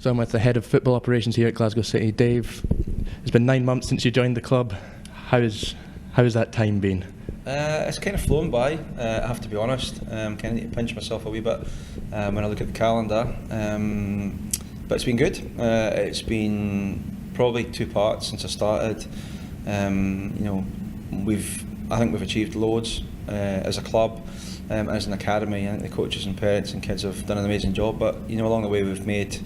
So I'm with the head of football operations here at Glasgow City. Dave, it's been 9 months since you joined the club. How's that time been? It's kind of flown by, I have to be honest. Kind of need to pinch myself a wee bit when I look at the calendar. But it's been good. It's been probably 2 parts since I started. I think we've achieved loads as a club, as an academy. I think the coaches and parents and kids have done an amazing job. But along the way we've made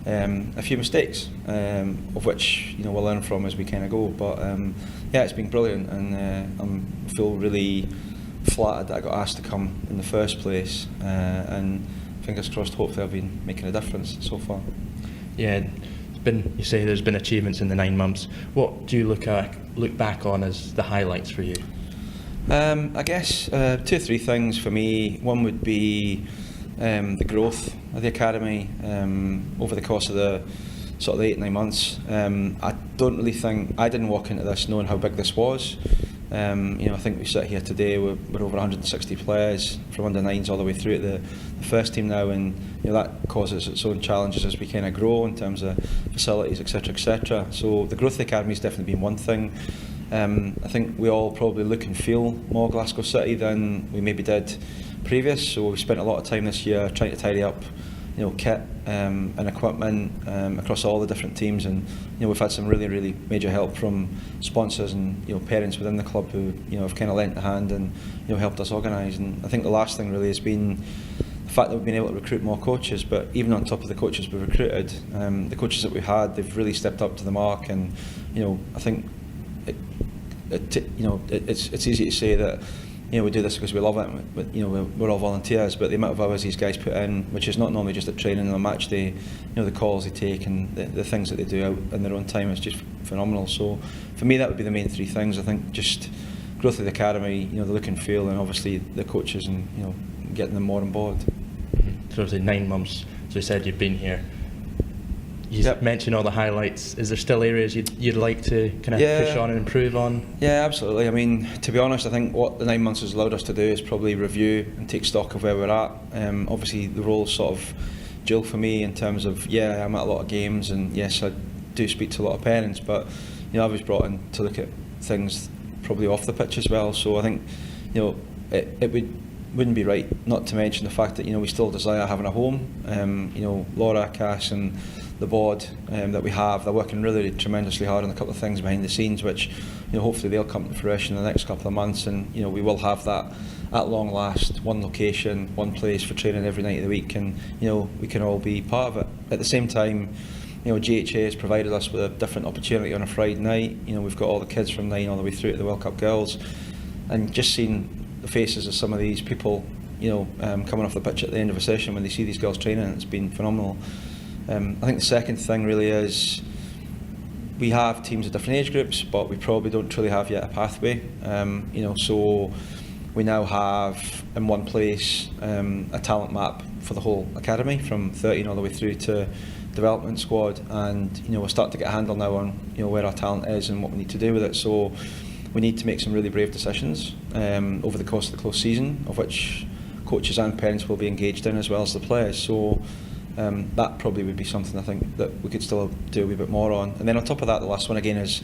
a few mistakes, of which we'll learn from as we kind of go. But yeah, it's been brilliant, and I feel really flattered that I got asked to come in the first place. And fingers crossed, hopefully I've been making a difference so far. Yeah, you say there's been achievements in the 9 months. What do you look back on as the highlights for you? I guess 2 or 3 things for me. One would be the growth of the academy over the course of the sort of 8-9 months. I don't really think I didn't walk into this knowing how big this was. I think we sit here today we're over 160 players from under 9s all the way through to the first team now, and that causes its own challenges as we kind of grow in terms of facilities, etc., etc. So the growth of the academy has definitely been one thing. I think we all probably look and feel more Glasgow City than we maybe did previous, so we spent a lot of time this year trying to tidy up kit and equipment across all the different teams, and we've had some really major help from sponsors and parents within the club who have kind of lent a hand and helped us organise. And I think the last thing really has been the fact that we've been able to recruit more coaches. But even on top of the coaches we've recruited, the coaches that we've had, they've really stepped up to the mark. And I think it's easy to say that we do this because we love it, but we're all volunteers. But the amount of hours these guys put in, which is not normally just at training and a match day, the calls they take and the things that they do out in their own time is just phenomenal. So for me, that would be the main 3 things. I think just growth of the academy, the look and feel, and obviously the coaches and getting them more on board. So obviously 9 months. So you said you've been here. You mentioned all the highlights. Is there still areas you'd like to kind of push on and improve on? Yeah, absolutely. I mean, to be honest, I think what the 9 months has allowed us to do is probably review and take stock of where we're at. Obviously, the role's sort of dual for me in terms of, I'm at a lot of games, and yes, I do speak to a lot of parents, but I was brought in to look at things probably off the pitch as well. So I think it wouldn't be right not to mention the fact that we still desire having a home. Laura, Cass, and the board that we have, they're working really tremendously hard on a couple of things behind the scenes, which hopefully they'll come to fruition in the next couple of months, and we will have that at long last, one location, one place for training every night of the week, and we can all be part of it. At the same time, GHA has provided us with a different opportunity on a Friday night. We've got all the kids from 9 all the way through to the World Cup girls, and just seeing the faces of some of these people coming off the pitch at the end of a session when they see these girls training, it's been phenomenal. I think the second thing really is we have teams of different age groups, but we probably don't truly have yet a pathway. So we now have in one place a talent map for the whole academy from 13 all the way through to development squad, and we're starting to get a handle now on where our talent is and what we need to do with it. So we need to make some really brave decisions over the course of the close season, of which coaches and parents will be engaged in as well as the players. So that probably would be something I think that we could still do a wee bit more on. And then on top of that, the last one again is,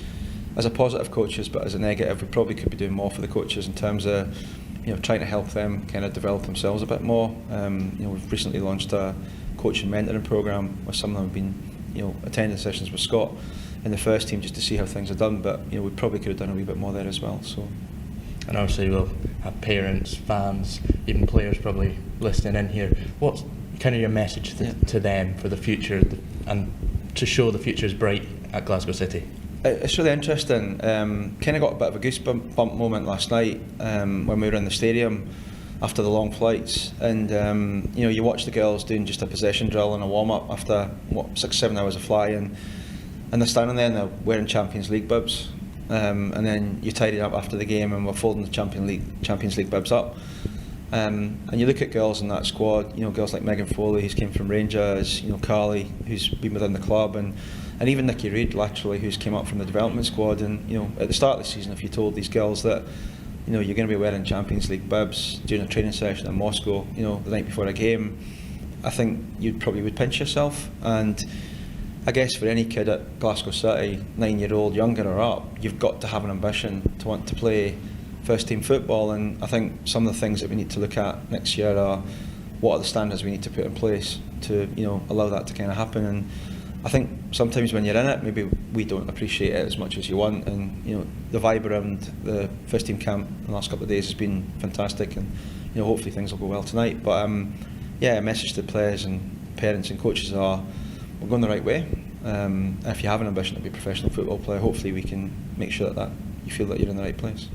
as a positive coaches, but as a negative, we probably could be doing more for the coaches in terms of trying to help them kind of develop themselves a bit more. We've recently launched a coach and mentoring programme where some of them have been attending sessions with Scott in the first team just to see how things are done, but we probably could have done a wee bit more there as well. So. And obviously we'll have parents, fans, even players probably listening in here. What's kind of your message to them for the future and to show the future is bright at Glasgow City? It's really interesting. Kind of got a bit of a goosebump moment last night when we were in the stadium after the long flights, and you watch the girls doing just a possession drill and a warm-up after 6-7 hours of flying, and they're standing there and they're wearing Champions League bibs, and then you tidy up after the game and we're folding the Champions League bibs up. And you look at girls in that squad, girls like Megan Foley, who's came from Rangers, Carly, who's been within the club, and even Nikki Reid, laterally, who's came up from the development squad. And at the start of the season, if you told these girls that you're going to be wearing Champions League bibs during a training session in Moscow, the night before a game, I think you probably would pinch yourself. And I guess for any kid at Glasgow City, 9-year-old, younger or up, you've got to have an ambition to want to play first team football. And I think some of the things that we need to look at next year are what are the standards we need to put in place to, you know, allow that to kind of happen. And I think sometimes when you're in it, maybe we don't appreciate it as much as you want. And you know, the vibe around the first team camp the last couple of days has been fantastic, and you know, hopefully things will go well tonight. But yeah, a message to players and parents and coaches are, we're going the right way. And if you have an ambition to be a professional football player, hopefully we can make sure that you feel that you're in the right place.